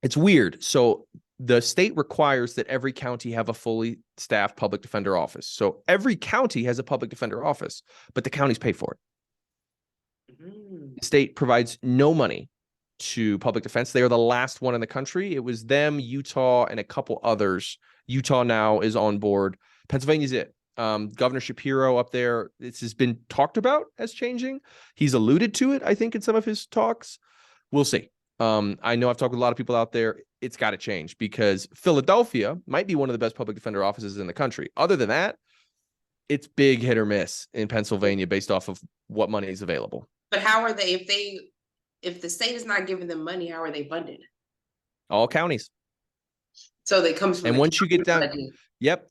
It's weird. So the state requires that every county have a fully staffed public defender office. So every county has a public defender office, but the counties pay for it. The state provides no money to public defense. They are the last one in the country. It was them, Utah, and a couple others. Utah now is on board. Pennsylvania's it. Governor Shapiro up there, this has been talked about as changing. He's alluded to it, I think, in some of his talks. We'll see. I know I've talked with a lot of people out there. It's got to change because Philadelphia might be one of the best public defender offices in the country. Other than that, it's big hit or miss in Pennsylvania based off of what money is available. But how are they, if the state is not giving them money, how are they funded? All counties. So they come from. And once you get down,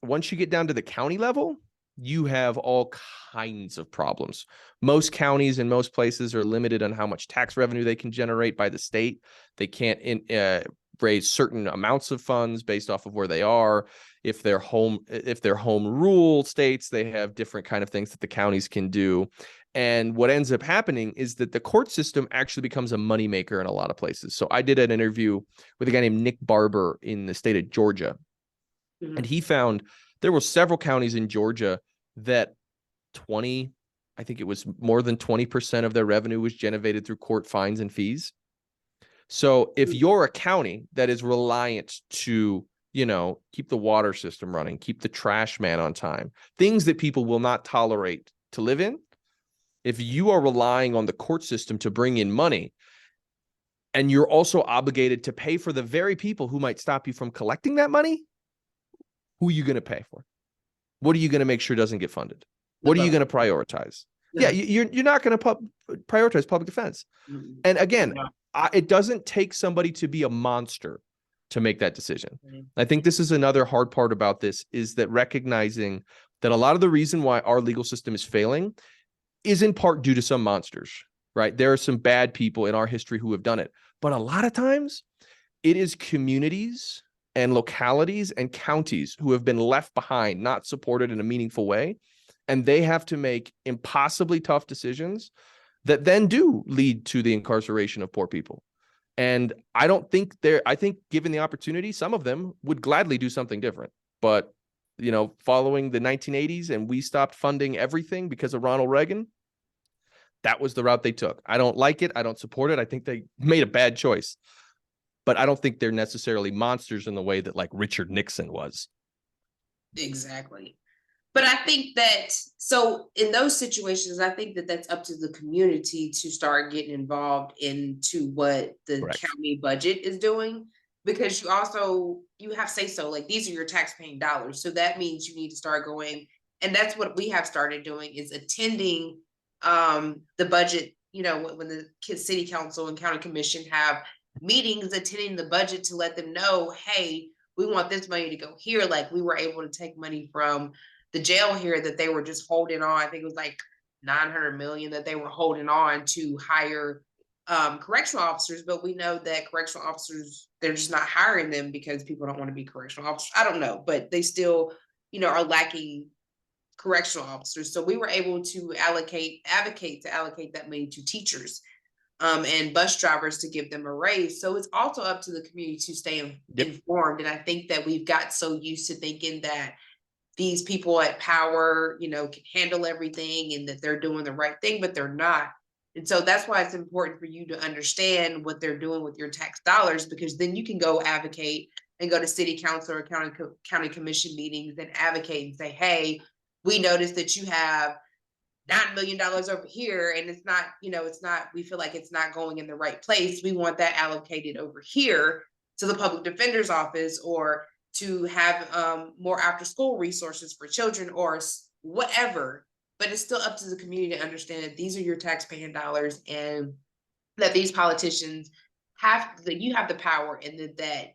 once you get down to the county level, you have all kinds of problems. Most counties in most places are limited on how much tax revenue they can generate by the state. They can't raise certain amounts of funds based off of where they are. If they're home rule states, they have different kind of things that the counties can do. And what ends up happening is that the court system actually becomes a moneymaker in a lot of places. So I did an interview with a guy named Nick Barber in the state of Georgia. Mm-hmm. And he found there were several counties in Georgia that I think it was more than 20% of their revenue was generated through court fines and fees. So if you're a county that is reliant to, keep the water system running, keep the trash man on time, things that people will not tolerate to live in, if you are relying on the court system to bring in money, and you're also obligated to pay for the very people who might stop you from collecting that money, who are you going to pay for? What are you going to make sure doesn't get funded? What are you going to prioritize? Yeah, you're not going to prioritize public defense. And again, it doesn't take somebody to be a monster to make that decision. I think this is another hard part about this, is that recognizing that a lot of the reason why our legal system is failing is in part due to some monsters, right? There are some bad people in our history who have done it. But a lot of times it is communities and localities and counties who have been left behind, not supported in a meaningful way. And they have to make impossibly tough decisions that then do lead to the incarceration of poor people. And I think given the opportunity, some of them would gladly do something different. But, following the 1980s and we stopped funding everything because of Ronald Reagan, that was the route they took. I don't like it. I don't support it. I think they made a bad choice. But I don't think they're necessarily monsters in the way that like Richard Nixon was. Exactly. But I think that, so in those situations, I think that that's up to the community to start getting involved into what the Correct. county budget is doing, because you have say so, like these are your taxpaying dollars. So that means you need to start going. And that's what we have started doing, is attending the budget, when the city council and county commission have meetings, attending the budget to let them know, hey, we want this money to go here. Like we were able to take money from the jail here that they were just holding on. I think it was like 900 million that they were holding on to hire correctional officers. But we know that correctional officers, they're just not hiring them because people don't want to be correctional officers. I don't know, but they still, are lacking correctional officers. So we were able to advocate to allocate that money to teachers and bus drivers to give them a raise. So it's also up to the community to stay informed. And I think that we've got so used to thinking that these people at power, can handle everything and that they're doing the right thing, but they're not. And so that's why it's important for you to understand what they're doing with your tax dollars, because then you can go advocate and go to city council or county commission meetings and advocate and say, hey, we noticed that you have $9 million over here, and it's not, we feel like it's not going in the right place. We want that allocated over here to the public defender's office, or to have more after school resources for children, or whatever. But it's still up to the community to understand that these are your taxpaying dollars, and that these politicians you have the power, and that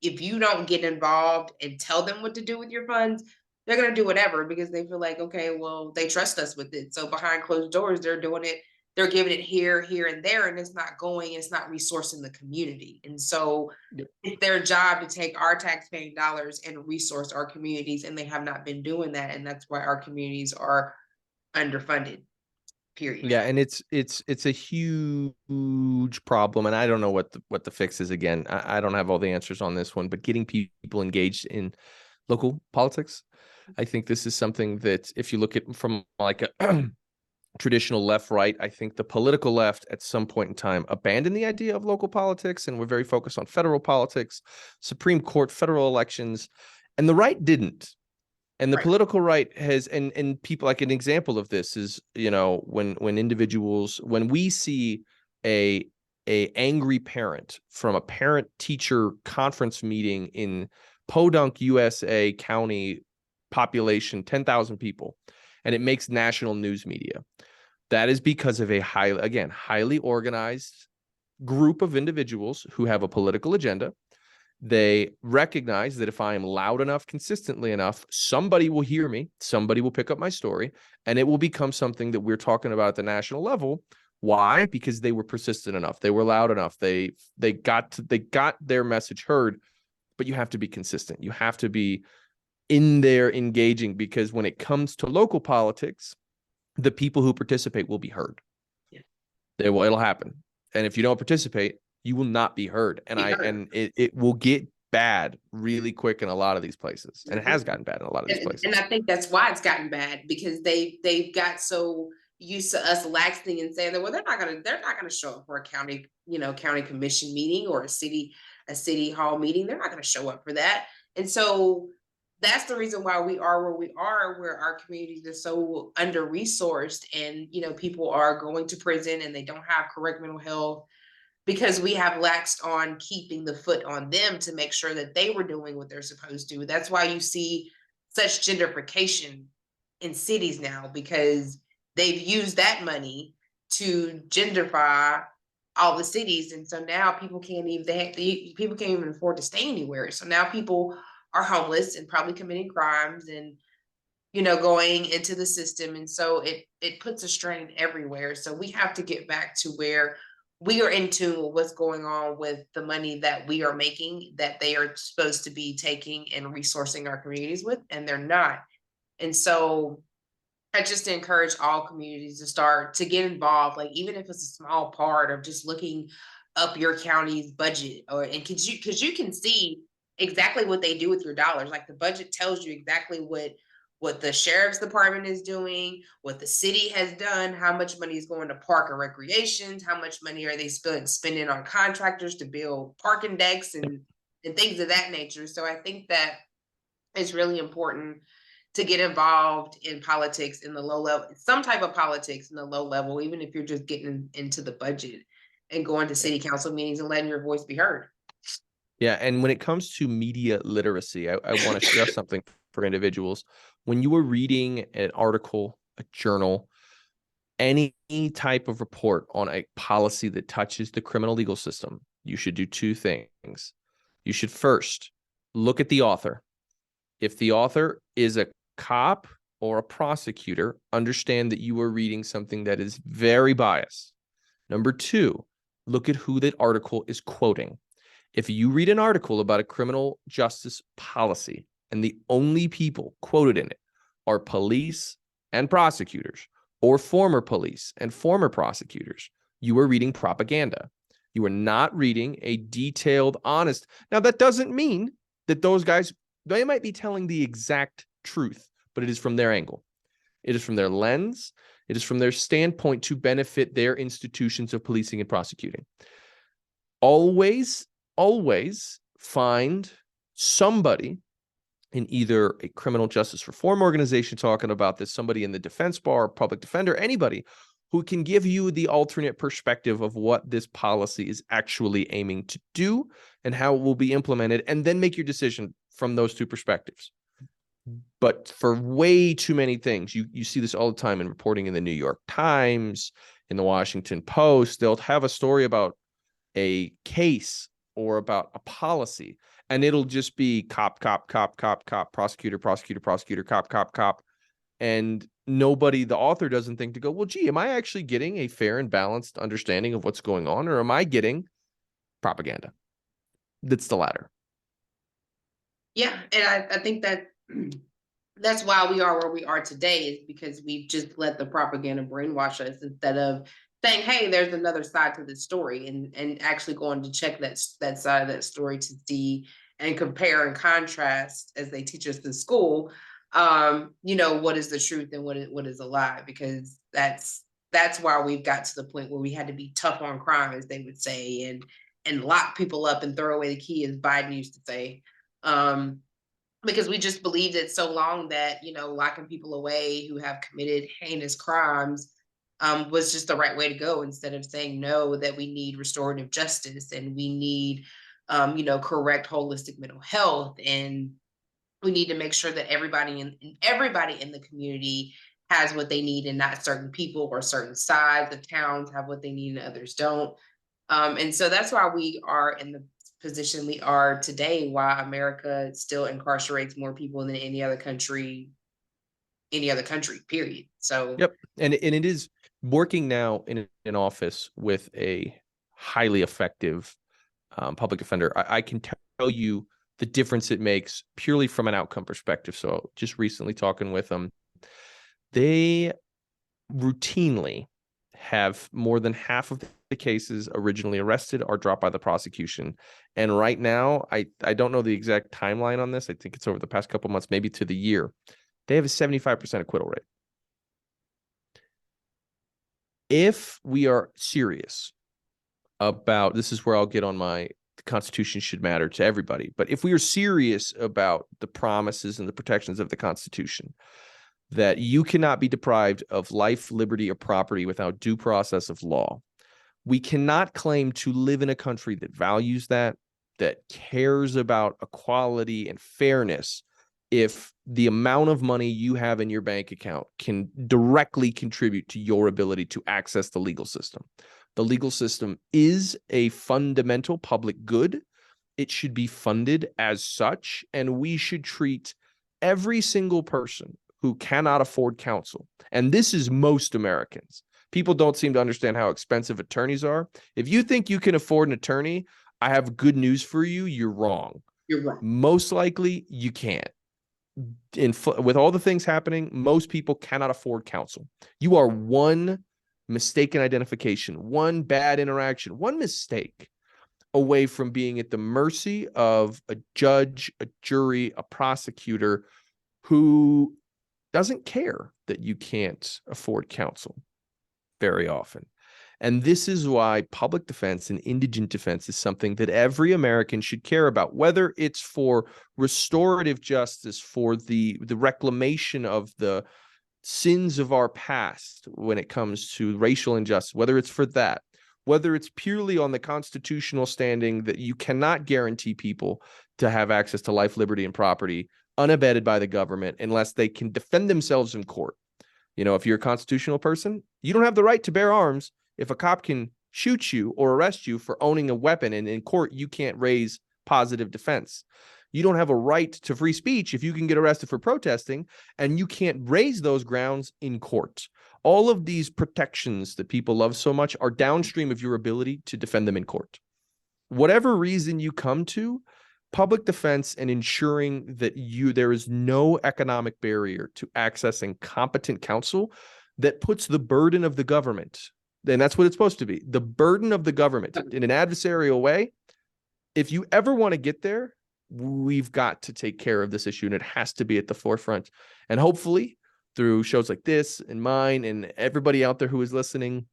if you don't get involved and tell them what to do with your funds, they're going to do whatever, because they feel like, okay, well, they trust us with it. So behind closed doors, they're doing it. They're giving it here, and there, and it's not resourcing the community. And so it's their job to take our taxpaying dollars and resource our communities, and they have not been doing that. And that's why our communities are underfunded, period. Yeah. And it's a huge problem. And I don't know what the fix is. Again, I don't have all the answers on this one, but getting people engaged in local politics, I think this is something that, if you look at from like a traditional left, right, I think the political left at some point in time abandoned the idea of local politics, and we're very focused on federal politics, Supreme Court, federal elections, and the right didn't. And the political right has, and people, like an example of this is, when we see a angry parent from a parent teacher conference meeting in Podunk, USA county, population 10,000 people, and it makes national news media. That is because of a highly organized group of individuals who have a political agenda. They recognize that if I am loud enough, consistently enough, somebody will hear me, somebody will pick up my story, and it will become something that we're talking about at the national level. Why? Because they were persistent enough, they were loud enough, they got their message heard. But you have to be consistent. You have to be in there engaging, because when it comes to local politics, the people who participate will be heard. Yeah. It'll happen. And if you don't participate, you will not be heard. And it will get bad really quick in a lot of these places. And it has gotten bad in a lot of these places. And I think that's why it's gotten bad, because they've got so used to us laxing and saying that, well, they're not gonna show up for a county commission meeting or a city hall meeting. They're not gonna show up for that. And so that's the reason why we are where we are, where our communities are so under-resourced, and people are going to prison and they don't have correct mental health, because we have laxed on keeping the foot on them to make sure that they were doing what they're supposed to. That's why you see such gentrification in cities now, because they've used that money to gentrify all the cities. And so now people can't even, people can't even afford to stay anywhere. So now people are homeless and probably committing crimes and, going into the system. And so it puts a strain everywhere. So we have to get back to where we are in tune with what's going on with the money that we are making, that they are supposed to be taking and resourcing our communities with, and they're not. And so I just encourage all communities to start to get involved, like even if it's a small part of just looking up your county's budget, or and because you can see exactly what they do with your dollars. Like the budget tells you exactly what the sheriff's department is doing, what the city has done, how much money is going to park and recreations, how much money are they spending on contractors to build parking decks and things of that nature. So I think that it's really important to get involved in politics in the low level, some type of politics in the low level, even if you're just getting into the budget and going to city council meetings and letting your voice be heard. Yeah. And when it comes to media literacy, I want to stress something for individuals. When you are reading an article, a journal, any type of report on a policy that touches the criminal legal system, you should do two things. You should first look at the author. If the author is a cop or a prosecutor, understand that you are reading something that is very biased. Number two, look at who that article is quoting. If you read an article about a criminal justice policy and the only people quoted in it are police and prosecutors, or former police and former prosecutors, you are reading propaganda. You are not reading a detailed, honest. Now, that doesn't mean that those guys, they might be telling the exact truth, but it is from their angle. It is from their lens. It is from their standpoint to benefit their institutions of policing and prosecuting. Always find somebody in either a criminal justice reform organization talking about this, somebody in the defense bar, public defender, anybody who can give you the alternate perspective of what this policy is actually aiming to do and how it will be implemented, and then make your decision from those two perspectives. But for way too many things, you see this all the time in reporting in the New York Times, in the Washington Post. They'll have a story about a case or about a policy, and it'll just be cop, prosecutor, cop. And nobody, the author doesn't think to go, well, gee, am I actually getting a fair and balanced understanding of what's going on? Or am I getting propaganda? That's the latter. Yeah. And I think that that's why we are where we are today, is because we've just let the propaganda brainwash us instead of saying, hey, there's another side to this story, and actually going to check that side of that story to see and compare and contrast as they teach us in school, what is the truth and what is a lie, because that's why we've got to the point where we had to be tough on crime, as they would say, and lock people up and throw away the key, as Biden used to say. Because we just believed it so long that, locking people away who have committed heinous crimes was just the right way to go, instead of saying no, that we need restorative justice and we need, correct holistic mental health. And we need to make sure that everybody in the community has what they need, and not certain people or certain sides of towns have what they need and others don't. And so that's why we are in the position we are today, why America still incarcerates more people than any other country, period. So Yep. And it is working now in an office with a highly effective public defender. I can tell you the difference it makes purely from an outcome perspective. So just recently talking with them, they routinely have more than half of the cases originally arrested are dropped by the prosecution. And right now, I don't know the exact timeline on this. I think it's over the past couple months, maybe to the year. They have a 75% acquittal rate. If we are serious about, this is where I'll get on the Constitution should matter to everybody. But if we are serious about the promises and the protections of the Constitution, that you cannot be deprived of life, liberty, or property without due process of law, we cannot claim to live in a country that values that cares about equality and fairness, if the amount of money you have in your bank account can directly contribute to your ability to access the legal system. The legal system is a fundamental public good. It should be funded as such, and we should treat every single person who cannot afford counsel. And this is most Americans. People don't seem to understand how expensive attorneys are. If you think you can afford an attorney, I have good news for you. You're wrong. You're wrong. Most likely you can't. With all the things happening, most people cannot afford counsel. You are one mistaken identification, one bad interaction, one mistake away from being at the mercy of a judge, a jury, a prosecutor who doesn't care that you can't afford counsel very often. And this is why public defense and indigent defense is something that every American should care about, whether it's for restorative justice, for the reclamation of the sins of our past when it comes to racial injustice, whether it's for that, whether it's purely on the constitutional standing that you cannot guarantee people to have access to life, liberty, and property unabetted by the government unless they can defend themselves in court. You know, if you're a constitutional person, you don't have the right to bear arms if a cop can shoot you or arrest you for owning a weapon, and in court, you can't raise positive defense. You don't have a right to free speech if you can get arrested for protesting, and you can't raise those grounds in court. All of these protections that people love so much are downstream of your ability to defend them in court. Whatever reason you come to, public defense and ensuring that there is no economic barrier to accessing competent counsel that puts the burden of the government, and that's what it's supposed to be, the burden of the government in an adversarial way. If you ever want to get there, we've got to take care of this issue, and it has to be at the forefront. And hopefully through shows like this and mine and everybody out there who is listening,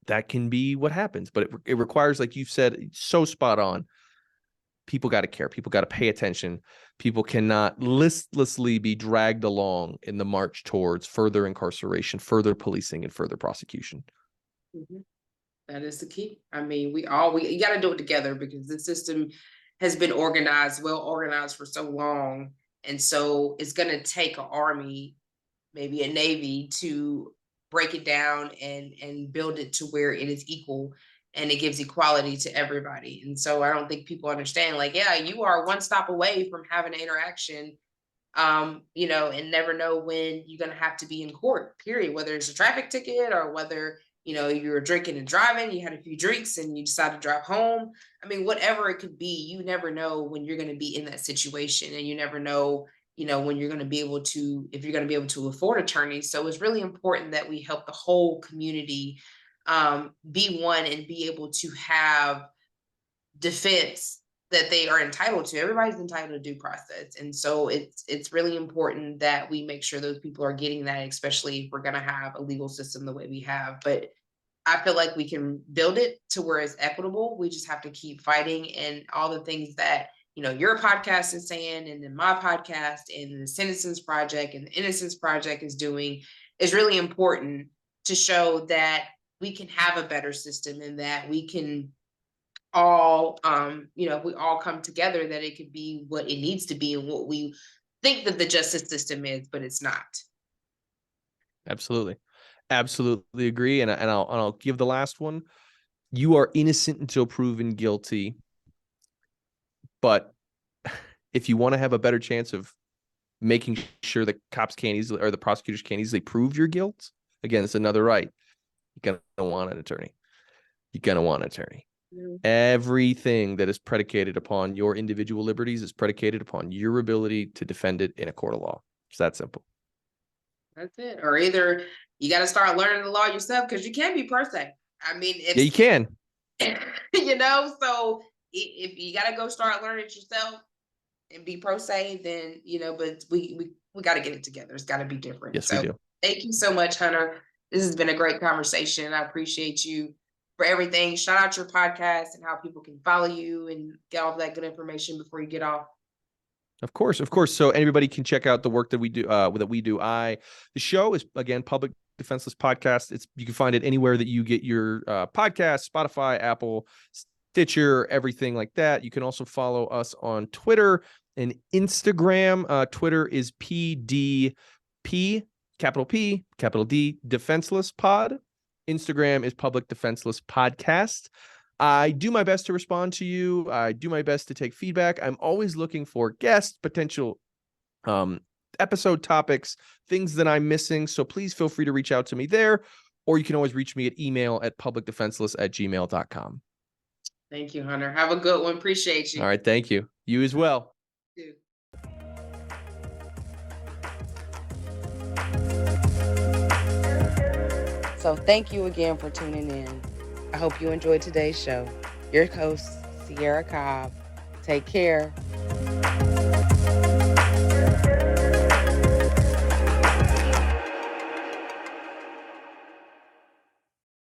that can be what happens. But it requires, like you've said, so spot on, people got to care. People got to pay attention. People cannot listlessly be dragged along in the march towards further incarceration, further policing, and further prosecution. Mm-hmm. That is the key. I mean, you got to do it together, because the system has been well organized for so long. And so it's going to take an army, maybe a navy, to break it down and build it to where it is equal and it gives equality to everybody. And so I don't think people understand, like, yeah, you are one stop away from having an interaction, and never know when you're going to have to be in court, period, whether it's a traffic ticket or whether, you were drinking and driving, you had a few drinks and you decided to drive home. I mean, whatever it could be, you never know when you're going to be in that situation, and you never know, when you're going to be able to, if you're going to be able to afford attorneys. So it's really important that we help the whole community be one and be able to have defense that they are entitled to. Everybody's entitled to due process. And so it's really important that we make sure those people are getting that, especially if we're going to have a legal system the way we have. But I feel like we can build it to where it's equitable. We just have to keep fighting, and all the things that, your podcast is saying, and then my podcast and the Citizens Project and the Innocence Project is doing, is really important to show that we can have a better system, and that we can all, if we all come together, that it could be what it needs to be and what we think that the justice system is, but it's not. Absolutely. Absolutely agree. And I'll give the last one. You are innocent until proven guilty. But if you want to have a better chance of making sure the cops can't easily, or the prosecutors can't easily prove your guilt, again, it's another right. You're going to want an attorney. You're going to want an attorney. Everything that is predicated upon your individual liberties is predicated upon your ability to defend it in a court of law. It's that simple. That's it. Or either you got to start learning the law yourself, because you can be pro se. I mean, yeah, you can. So if you got to go start learning it yourself and be pro se, then, but we got to get it together. It's got to be different. Yes, we do. Thank you so much, Hunter. This has been a great conversation. I appreciate you for everything. Shout out your podcast and how people can follow you and get all of that good information before you get off. Of course. So everybody can check out the work that we do. The show is, again, Public Defenseless Podcast. You can find it anywhere that you get your podcast: Spotify, Apple, Stitcher, everything like that. You can also follow us on Twitter and Instagram. Twitter is PDP, capital P, capital D, Defenseless Pod. Instagram is Public Defenseless Podcast. I do my best to respond to you. I do my best to take feedback. I'm always looking for guests, potential episode topics, things that I'm missing. So please feel free to reach out to me there, or you can always reach me at email at publicdefenseless@gmail.com. Thank you, Hunter. Have a good one. Appreciate you. All right. Thank you. You as well. Too. So thank you again for tuning in. I hope you enjoyed today's show. Your host, Sierra Cobb. Take care.